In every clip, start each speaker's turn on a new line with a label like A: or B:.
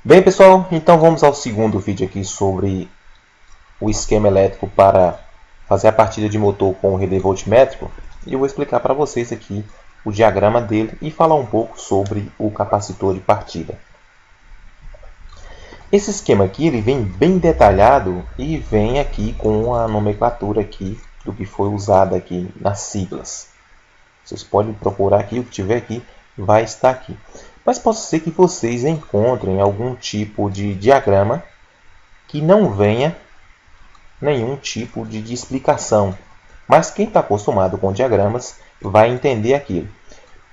A: Bem, pessoal, então vamos ao segundo vídeo aqui sobre o esquema elétrico para fazer a partida de motor com o relé voltmétrico. E eu vou explicar para vocês aqui o diagrama dele e falar um pouco sobre o capacitor de partida. Esse esquema aqui ele vem bem detalhado e vem aqui com a nomenclatura aqui do que foi usado aqui nas siglas. Vocês podem procurar aqui, o que tiver aqui vai estar aqui. Mas pode ser que vocês encontrem algum tipo de diagrama que não venha nenhum tipo de explicação. Mas quem está acostumado com diagramas vai entender aquilo.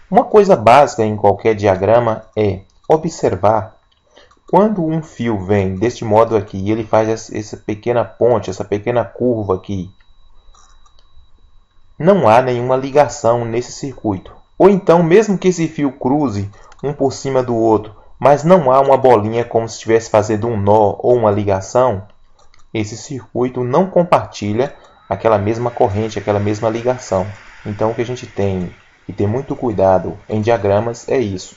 A: Uma coisa básica em qualquer diagrama é observar quando um fio vem deste modo aqui e ele faz essa pequena ponte, essa pequena curva aqui. Não há nenhuma ligação nesse circuito. Ou então, mesmo que esse fio cruze um por cima do outro, mas não há uma bolinha como se estivesse fazendo um nó ou uma ligação, esse circuito não compartilha aquela mesma corrente, aquela mesma ligação. Então, o que a gente tem que ter muito cuidado em diagramas é isso.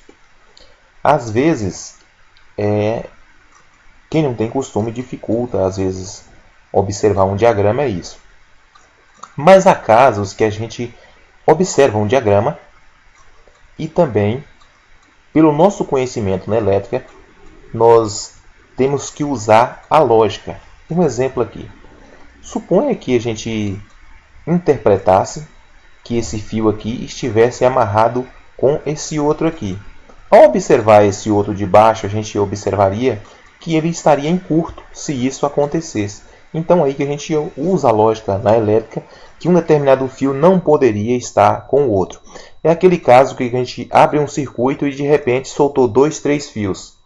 A: Às vezes, quem não tem costume dificulta, às vezes, observar um diagrama é isso. Mas há casos que a gente observa um diagrama e também, pelo nosso conhecimento na elétrica, nós temos que usar a lógica. Um exemplo aqui. Suponha que a gente interpretasse que esse fio aqui estivesse amarrado com esse outro aqui. Ao observar esse outro de baixo, a gente observaria que ele estaria em curto se isso acontecesse. Então aí que a gente usa a lógica na elétrica que um determinado fio não poderia estar com o outro. É aquele caso que a gente abre um circuito e de repente soltou 2, 3 fios.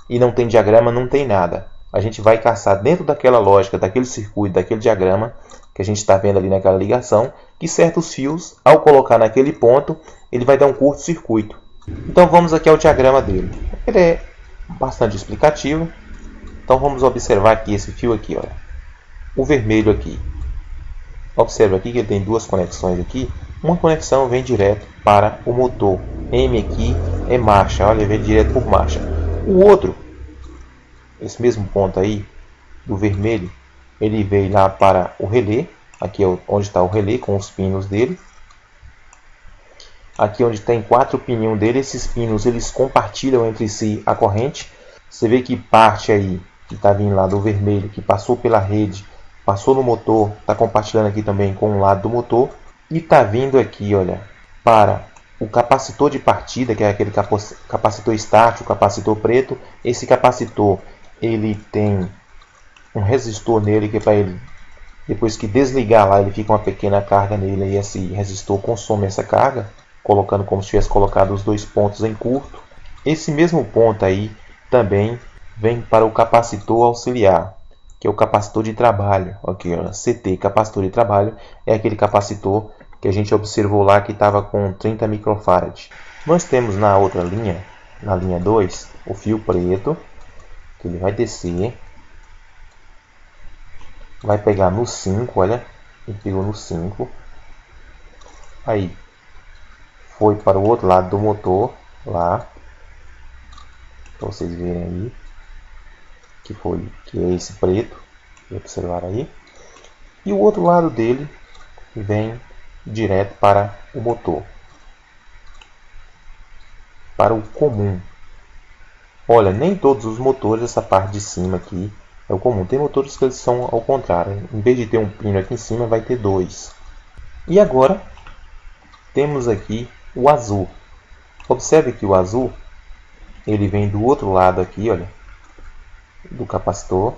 A: E não tem diagrama, não tem nada. A gente vai caçar dentro daquela lógica, daquele circuito, daquele diagrama que a gente está vendo ali naquela ligação, que certos fios, ao colocar naquele ponto, ele vai dar um curto-circuito. Então vamos aqui ao diagrama dele. Ele é bastante explicativo. Então vamos observar aqui esse fio aqui, olha. O vermelho aqui. Observa aqui que ele tem duas conexões aqui. Uma conexão vem direto para o motor. M aqui é marcha, olha, vem direto por marcha. O outro, esse mesmo ponto aí, do vermelho, ele veio lá para o relé. Aqui é onde está o relé com os pinos dele. Aqui onde tem 4 pininhos dele, esses pinos eles compartilham entre si a corrente. Você vê que parte aí que está vindo lá do vermelho, que passou pela rede, passou no motor, está compartilhando aqui também com o lado do motor. E está vindo aqui, olha, para o capacitor de partida, que é aquele capacitor estático, capacitor preto. Esse capacitor ele tem um resistor nele, que é para ele, depois que desligar lá, ele fica uma pequena carga nele, e esse resistor consome essa carga, colocando como se tivesse colocado os dois pontos em curto. Esse mesmo ponto aí também vem para o capacitor auxiliar, que é o capacitor de trabalho. Aqui, ó, CT, capacitor de trabalho, é aquele capacitor que a gente observou lá que estava com 30 microfarad. Nós temos na outra linha, na linha 2, o fio preto, que ele vai descer, vai pegar no 5, olha, ele pegou no 5, aí foi para o outro lado do motor, lá, para vocês verem aí, que é esse preto, observar aí, e o outro lado dele vem direto para o motor, para o comum. Olha, nem todos os motores, essa parte de cima aqui é o comum. Tem motores que eles são ao contrário. Em vez de ter um pino aqui em cima, vai ter 2. E agora, temos aqui o azul. Observe que o azul, ele vem do outro lado aqui, olha, do capacitor.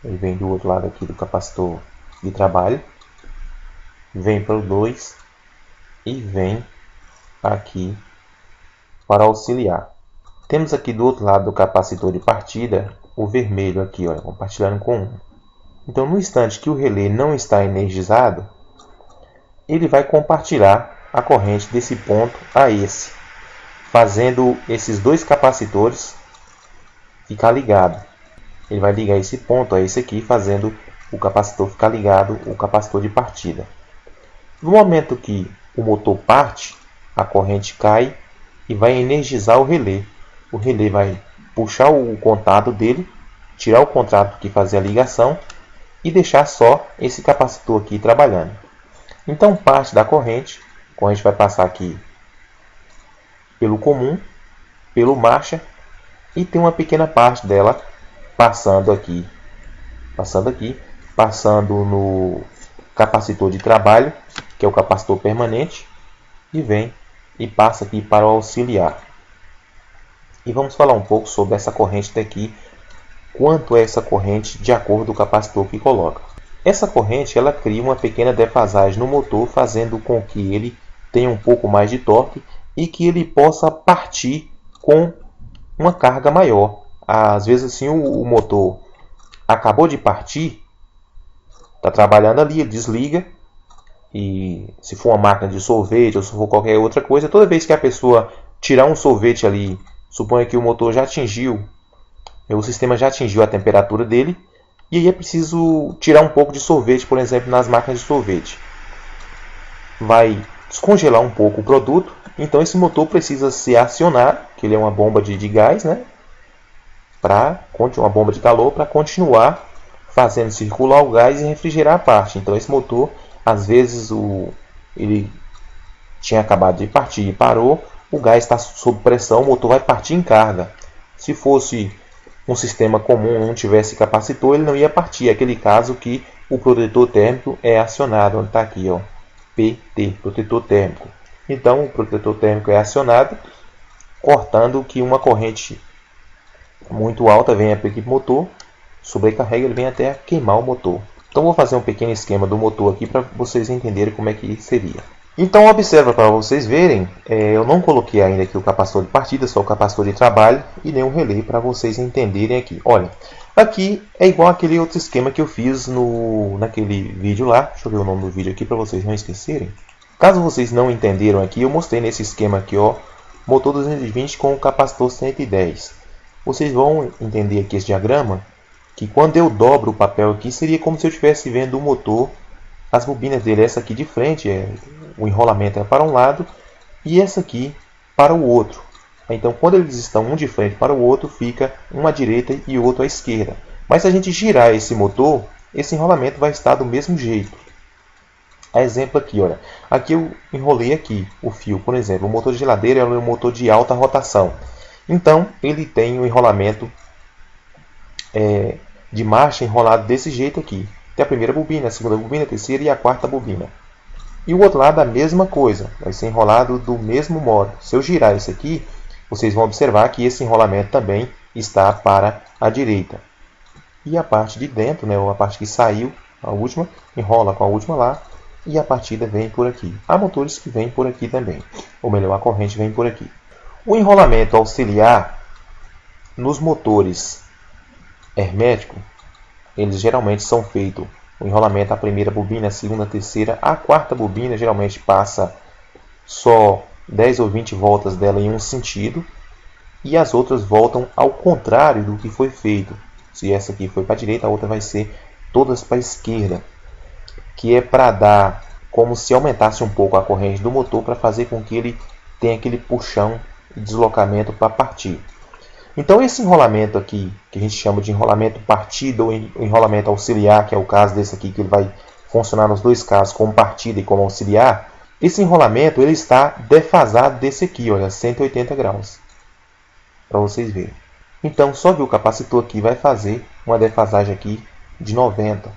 A: Ele vem do outro lado aqui do capacitor de trabalho. Vem para o 2 e vem aqui para auxiliar. Temos aqui do outro lado do capacitor de partida o vermelho aqui, olha, compartilhando com 1. Então, no instante que o relé não está energizado, ele vai compartilhar a corrente desse ponto a esse, fazendo esses dois capacitores ficar ligados. Ele vai ligar esse ponto a esse aqui, fazendo o capacitor ficar ligado, o capacitor de partida. No momento que o motor parte, a corrente cai e vai energizar o relé. O relé vai puxar o contato dele, tirar o contato que fazia a ligação e deixar só esse capacitor aqui trabalhando. Então parte da corrente vai passar aqui pelo comum, pelo marcha, e tem uma pequena parte dela passando no capacitor de trabalho, que é o capacitor permanente, e vem e passa aqui para o auxiliar. E vamos falar um pouco sobre essa corrente daqui, quanto é essa corrente de acordo com o capacitor que coloca. Essa corrente ela cria uma pequena defasagem no motor, fazendo com que ele tenha um pouco mais de torque e que ele possa partir com uma carga maior. Às vezes assim o motor acabou de partir, está trabalhando ali, ele desliga, e se for uma máquina de sorvete ou se for qualquer outra coisa, toda vez que a pessoa tirar um sorvete ali, suponha que o motor já atingiu, o sistema já atingiu a temperatura dele, e aí é preciso tirar um pouco de sorvete, por exemplo, nas máquinas de sorvete. Vai descongelar um pouco o produto, então esse motor precisa se acionar, que ele é uma bomba de gás, né? Uma bomba de calor para continuar fazendo circular o gás e refrigerar a parte. Então esse motor, às vezes ele tinha acabado de partir e parou, o gás está sob pressão, o motor vai partir em carga. Se fosse um sistema comum, não tivesse capacitor, ele não ia partir. É aquele caso que o protetor térmico é acionado, onde está aqui, ó, PT, protetor térmico. Então o protetor térmico é acionado, cortando que uma corrente muito alta venha para o motor, sobrecarrega, ele vem até queimar o motor. Então vou fazer um pequeno esquema do motor aqui para vocês entenderem como é que seria. Então observa para vocês verem, eu não coloquei ainda aqui o capacitor de partida, só o capacitor de trabalho e nem um relé para vocês entenderem aqui. Olha, aqui é igual aquele outro esquema que eu fiz naquele vídeo lá. Deixa eu ver o nome do vídeo aqui para vocês não esquecerem. Caso vocês não entenderam aqui, eu mostrei nesse esquema aqui, ó, motor 220 com o capacitor 110. Vocês vão entender aqui esse diagrama, que quando eu dobro o papel aqui, seria como se eu estivesse vendo o motor, as bobinas dele, essa aqui de frente, o enrolamento é para um lado, e essa aqui para o outro. Então quando eles estão um de frente para o outro, fica um à direita e o outro à esquerda. Mas se a gente girar esse motor, esse enrolamento vai estar do mesmo jeito. A exemplo aqui, olha, aqui eu enrolei aqui o fio, por exemplo, o motor de geladeira é um motor de alta rotação. Então ele tem um enrolamento de marcha enrolado desse jeito aqui. Tem a primeira bobina, a segunda bobina, a terceira e a quarta bobina. E o outro lado a mesma coisa, vai ser enrolado do mesmo modo. Se eu girar isso aqui, vocês vão observar que esse enrolamento também está para a direita. E a parte de dentro, né, a parte que saiu, a última, enrola com a última lá, e a partida vem por aqui. Há motores que vêm por aqui também, ou melhor, a corrente vem por aqui. O enrolamento auxiliar nos motores herméticos, eles geralmente são feitos o enrolamento, a primeira bobina, a segunda, a terceira, a quarta bobina geralmente passa só 10 ou 20 voltas dela em um sentido, e as outras voltam ao contrário do que foi feito. Se essa aqui foi para a direita, a outra vai ser todas para a esquerda, que é para dar como se aumentasse um pouco a corrente do motor, para fazer com que ele tenha aquele puxão e deslocamento para partir. Então esse enrolamento aqui, que a gente chama de enrolamento partida ou enrolamento auxiliar, que é o caso desse aqui, que ele vai funcionar nos dois casos, como partida e como auxiliar, esse enrolamento ele está defasado desse aqui, olha, 180 graus, para vocês verem. Então só que o capacitor aqui vai fazer uma defasagem aqui de 90.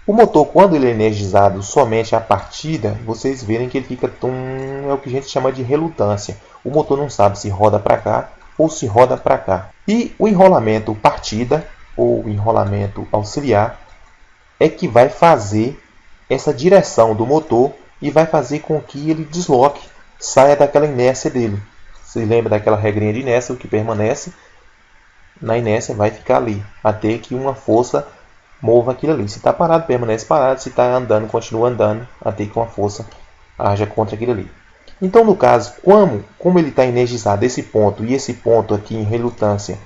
A: O motor, quando ele é energizado somente a partida, vocês verem que ele fica é o que a gente chama de relutância. O motor não sabe se roda para cá ou se roda para cá. E o enrolamento partida ou enrolamento auxiliar é que vai fazer essa direção do motor e vai fazer com que ele desloque, saia daquela inércia dele. Você lembra daquela regrinha de inércia, o que permanece na inércia vai ficar ali, até que uma força mova aquilo ali. Se está parado, permanece parado. Se está andando, continua andando, até que uma força haja contra aquilo ali. Então, no caso, como ele está energizado esse ponto e esse ponto aqui em relutância,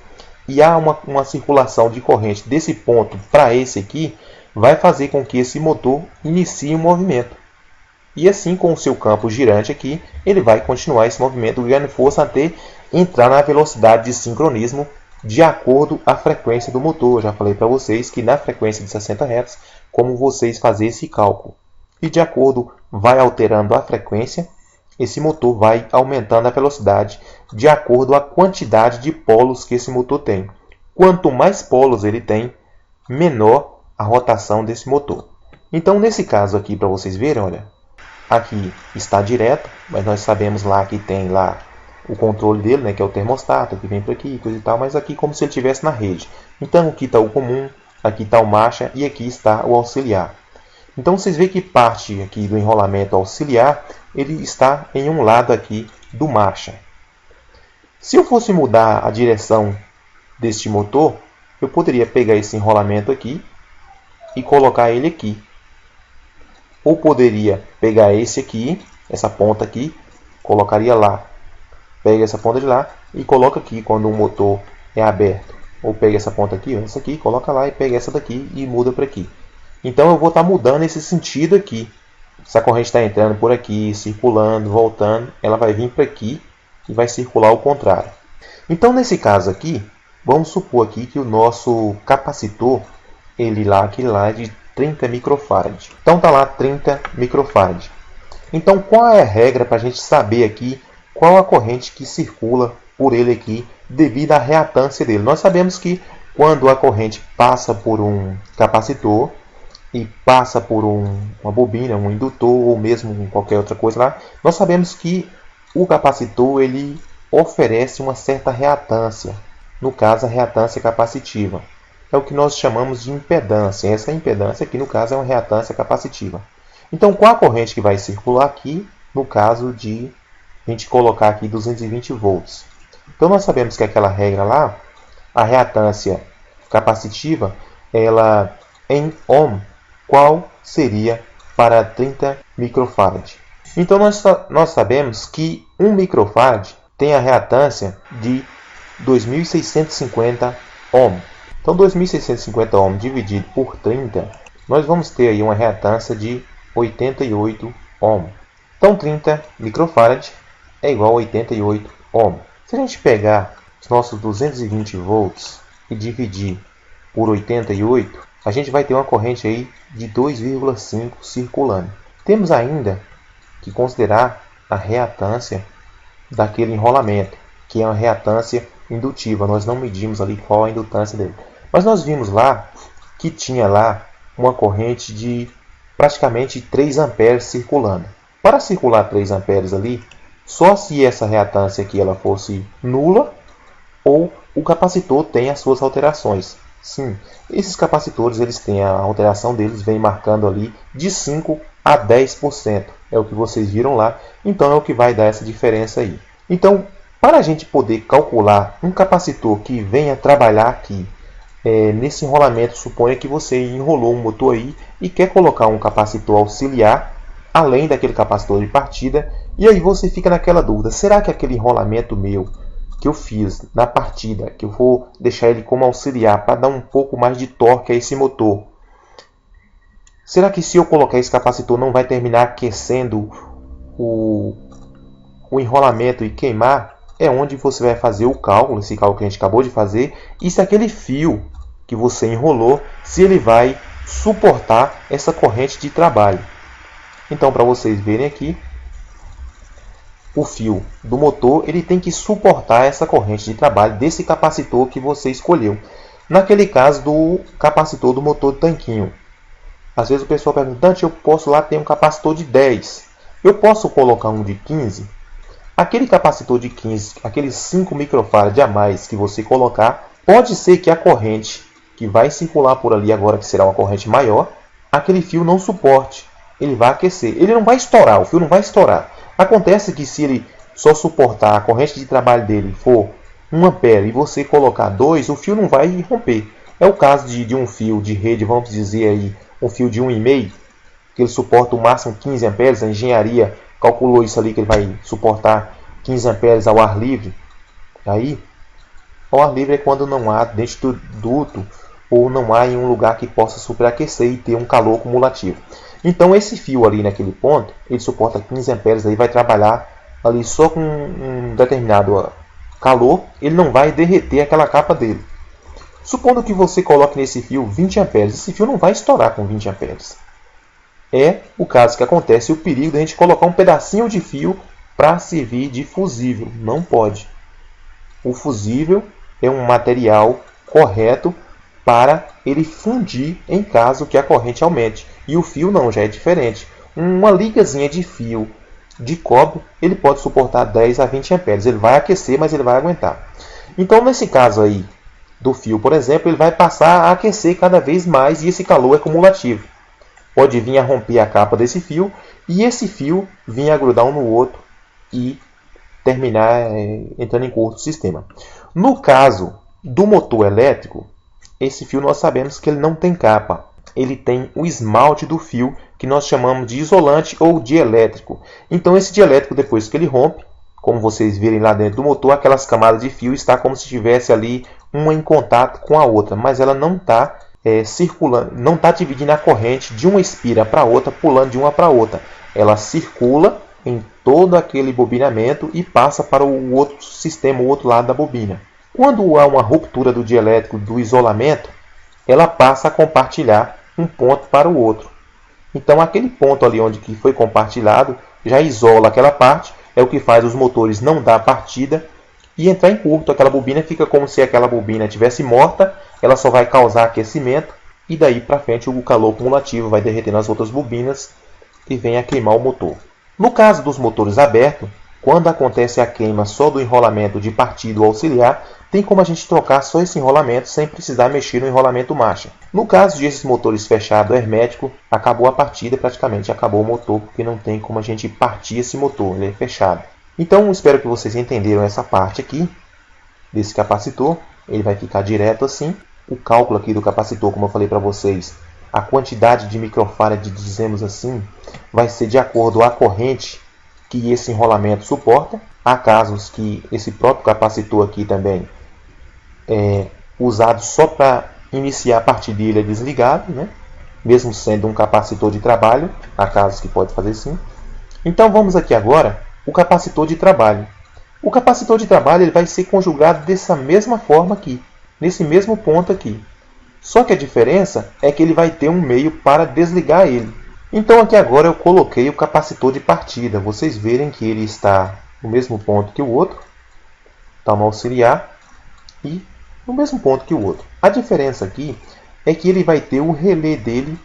A: e há uma circulação de corrente desse ponto para esse aqui, vai fazer com que esse motor inicie um movimento. E assim, com o seu campo girante aqui, ele vai continuar esse movimento ganhando força até entrar na velocidade de sincronismo de acordo com a frequência do motor. Eu já falei para vocês que na frequência de 60 Hz, como vocês fazer esse cálculo. E de acordo, vai alterando a frequência, esse motor vai aumentando a velocidade de acordo com a quantidade de polos que esse motor tem. Quanto mais polos ele tem, menor a rotação desse motor. Então, nesse caso aqui, para vocês verem, olha, aqui está direto, mas nós sabemos lá que tem lá o controle dele, né, que é o termostato, que vem por aqui, coisa e tal, mas aqui como se ele estivesse na rede. Então, aqui está o comum, aqui está o marcha e aqui está o auxiliar. Então, vocês veem que parte aqui do enrolamento auxiliar, ele está em um lado aqui do marcha. Se eu fosse mudar a direção deste motor, eu poderia pegar esse enrolamento aqui e colocar ele aqui. Ou poderia pegar esse aqui, essa ponta aqui, colocaria lá. Pega essa ponta de lá e coloca aqui quando o motor é aberto. Ou pega essa ponta aqui, essa aqui, coloca lá e pega essa daqui e muda para aqui. Então eu vou estar mudando esse sentido aqui. Se a corrente está entrando por aqui, circulando, voltando, ela vai vir para aqui e vai circular ao contrário. Então nesse caso aqui, vamos supor aqui que o nosso capacitor, aquele lá é de 30 microfarad. Então está lá 30 microfarad. Então qual é a regra para a gente saber aqui qual a corrente que circula por ele aqui devido à reatância dele? Nós sabemos que quando a corrente passa por um capacitor e passa por uma bobina, um indutor ou mesmo qualquer outra coisa lá, nós sabemos que o capacitor ele oferece uma certa reatância. No caso, a reatância capacitiva. É o que nós chamamos de impedância. Essa impedância aqui, no caso, é uma reatância capacitiva. Então, qual a corrente que vai circular aqui, no caso de a gente colocar aqui 220 volts? Então, nós sabemos que aquela regra lá, a reatância capacitiva, ela em ohm, qual seria para 30 microfarad? Então, nós sabemos que 1 microfarad tem a reatância de 2.650 ohm. Então, 2.650 ohm dividido por 30, nós vamos ter aí uma reatância de 88 ohm. Então, 30 microfarad é igual a 88 ohm. Se a gente pegar os nossos 220 volts e dividir por 88, a gente vai ter uma corrente aí de 2,5 circulando. Temos ainda que considerar a reatância daquele enrolamento, que é uma reatância indutiva. Nós não medimos ali qual a indutância dele. Mas nós vimos lá que tinha lá uma corrente de praticamente 3 amperes circulando. Para circular 3 amperes ali, só se essa reatância aqui ela fosse nula ou o capacitor tem as suas alterações. Sim, esses capacitores eles têm a alteração deles, vem marcando ali de 5 a 10%. É o que vocês viram lá, então é o que vai dar essa diferença aí. Então, para a gente poder calcular um capacitor que venha trabalhar aqui, nesse enrolamento, suponha que você enrolou um motor aí e quer colocar um capacitor auxiliar, além daquele capacitor de partida, e aí você fica naquela dúvida, será que aquele enrolamento meu que eu fiz na partida, que eu vou deixar ele como auxiliar para dar um pouco mais de torque a esse motor, será que se eu colocar esse capacitor não vai terminar aquecendo o enrolamento e queimar? É onde você vai fazer o cálculo, esse cálculo que a gente acabou de fazer, e se aquele fio que você enrolou, se ele vai suportar essa corrente de trabalho. Então, para vocês verem aqui, o fio do motor ele tem que suportar essa corrente de trabalho desse capacitor que você escolheu. Naquele caso do capacitor do motor de tanquinho. Às vezes o pessoal pergunta, Dante, eu posso lá ter um capacitor de 10. Eu posso colocar um de 15? Aquele capacitor de 15, aqueles 5 microfarad a mais que você colocar, pode ser que a corrente que vai circular por ali agora, que será uma corrente maior, aquele fio não suporte. Ele vai aquecer. Ele não vai estourar, o fio não vai estourar. Acontece que se ele só suportar a corrente de trabalho dele for 1 ampere e você colocar 2, o fio não vai romper. É o caso de um fio de rede, vamos dizer aí, um fio de 1,5, que ele suporta o máximo 15 amperes. A engenharia calculou isso ali, que ele vai suportar 15 amperes ao ar livre. Aí, ao ar livre é quando não há dentro do duto ou não há em um lugar que possa superaquecer e ter um calor acumulativo. Então esse fio ali naquele ponto, ele suporta 15 amperes, aí vai trabalhar ali só com um determinado calor, ele não vai derreter aquela capa dele. Supondo que você coloque nesse fio 20 amperes, esse fio não vai estourar com 20 amperes. É o caso que acontece, o perigo de a gente colocar um pedacinho de fio para servir de fusível. Não pode. O fusível é um material correto para ele fundir em caso que a corrente aumente. E o fio não, já é diferente. Uma ligazinha de fio de cobre, ele pode suportar 10 a 20 amperes. Ele vai aquecer, mas ele vai aguentar. Então, nesse caso aí do fio, por exemplo, ele vai passar a aquecer cada vez mais e esse calor é cumulativo. Pode vir a romper a capa desse fio e esse fio vir a grudar um no outro e terminar entrando em curto sistema. No caso do motor elétrico, esse fio nós sabemos que ele não tem capa. Ele tem o esmalte do fio, que nós chamamos de isolante ou dielétrico. Então esse dielétrico, depois que ele rompe, como vocês virem lá dentro do motor, aquelas camadas de fio está como se estivesse ali uma em contato com a outra, mas ela não está circulando, não está dividindo a corrente de uma espira para outra, pulando de uma para outra. Ela circula em todo aquele bobinamento e passa para o outro sistema, o outro lado da bobina. Quando há uma ruptura do dielétrico, do isolamento, ela passa a compartilhar um ponto para o outro. Então aquele ponto ali onde que foi compartilhado já isola aquela parte, é o que faz os motores não dar partida e entrar em curto. Aquela bobina fica como se aquela bobina estivesse morta, ela só vai causar aquecimento e daí para frente o calor cumulativo vai derreter nas outras bobinas e vem a queimar o motor. No caso dos motores abertos, quando acontece a queima só do enrolamento de partido auxiliar, tem como a gente trocar só esse enrolamento sem precisar mexer no enrolamento marcha. No caso desses motores fechados hermético, acabou a partida, praticamente acabou o motor, porque não tem como a gente partir esse motor, ele é fechado. Então espero que vocês entenderam essa parte aqui desse capacitor. Ele vai ficar direto assim. O cálculo aqui do capacitor, como eu falei para vocês, a quantidade de microfarad, dizemos assim, vai ser de acordo com a corrente que esse enrolamento suporta. Há casos que esse próprio capacitor aqui também é usado só para iniciar a partida e ele é desligado, né? Mesmo sendo um capacitor de trabalho, há casos que pode fazer sim. Então vamos aqui agora o capacitor de trabalho. O capacitor de trabalho ele vai ser conjugado dessa mesma forma aqui, nesse mesmo ponto aqui. Só que a diferença é que ele vai ter um meio para desligar ele. Então aqui agora eu coloquei o capacitor de partida. Vocês verem que ele está no mesmo ponto que o outro. Está um auxiliar e no mesmo ponto que o outro. A diferença aqui é que ele vai ter o relé dele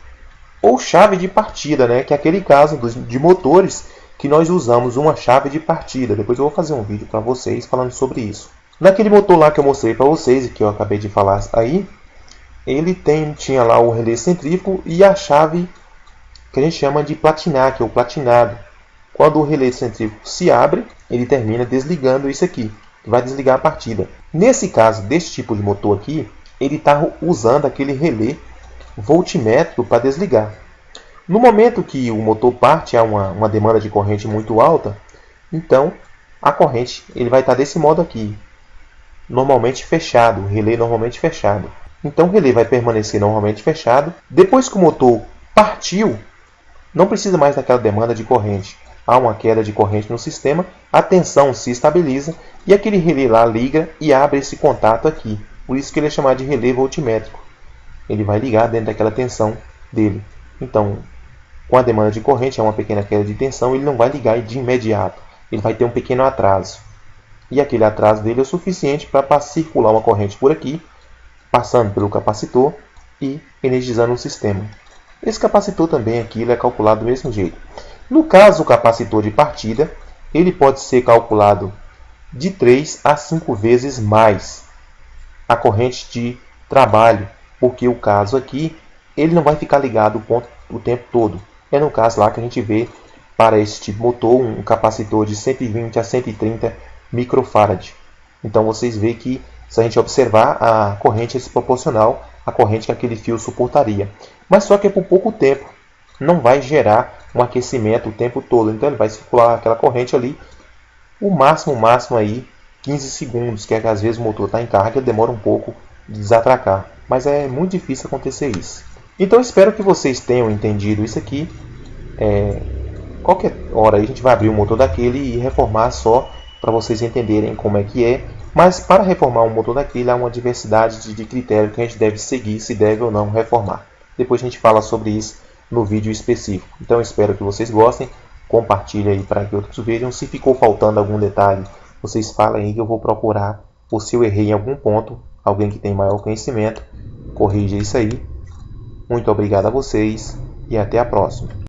A: ou chave de partida, né? Que é aquele caso de motores que nós usamos uma chave de partida. Depois eu vou fazer um vídeo para vocês falando sobre isso. Naquele motor lá que eu mostrei para vocês e que eu acabei de falar aí, ele tinha lá o relé centrífugo e a chave que a gente chama de platinar, que é o platinado. Quando o relé centrífugo se abre, ele termina desligando isso aqui, que vai desligar a partida. Nesse caso, desse tipo de motor aqui, ele está usando aquele relé voltmétrico para desligar. No momento que o motor parte a uma demanda de corrente muito alta, então a corrente ele vai estar desse modo aqui, normalmente fechado, o relé normalmente fechado. Então o relé vai permanecer normalmente fechado. Depois que o motor partiu, não precisa mais daquela demanda de corrente. Há uma queda de corrente no sistema, a tensão se estabiliza e aquele relé lá liga e abre esse contato aqui. Por isso que ele é chamado de relé voltmétrico. Ele vai ligar dentro daquela tensão dele. Então, com a demanda de corrente, é uma pequena queda de tensão, ele não vai ligar de imediato. Ele vai ter um pequeno atraso. E aquele atraso dele é o suficiente para circular uma corrente por aqui, passando pelo capacitor e energizando o sistema. Esse capacitor também aqui ele é calculado do mesmo jeito. No caso, o capacitor de partida, ele pode ser calculado de 3 a 5 vezes mais a corrente de trabalho, porque o caso aqui, ele não vai ficar ligado o tempo todo. É no caso lá que a gente vê para esse tipo de motor um capacitor de 120 a 130 microfarad. Então vocês veem que se a gente observar, a corrente é proporcional à corrente que aquele fio suportaria. Mas só que é por pouco tempo. Não vai gerar um aquecimento o tempo todo. Então ele vai circular aquela corrente ali, o máximo aí 15 segundos, que é que às vezes o motor está em carga e demora um pouco de desatracar. Mas é muito difícil acontecer isso. Então espero que vocês tenham entendido isso aqui. Qualquer hora aí a gente vai abrir o motor daquele e reformar só para vocês entenderem como é que é. Mas para reformar um motor daquele há uma diversidade de critério que a gente deve seguir, se deve ou não reformar. Depois a gente fala sobre isso no vídeo específico. Então espero que vocês gostem, compartilhe aí para que outros vejam. Se ficou faltando algum detalhe, vocês falem aí que eu vou procurar, ou se eu errei em algum ponto, alguém que tem maior conhecimento, corrija isso aí. Muito obrigado a vocês e até a próxima.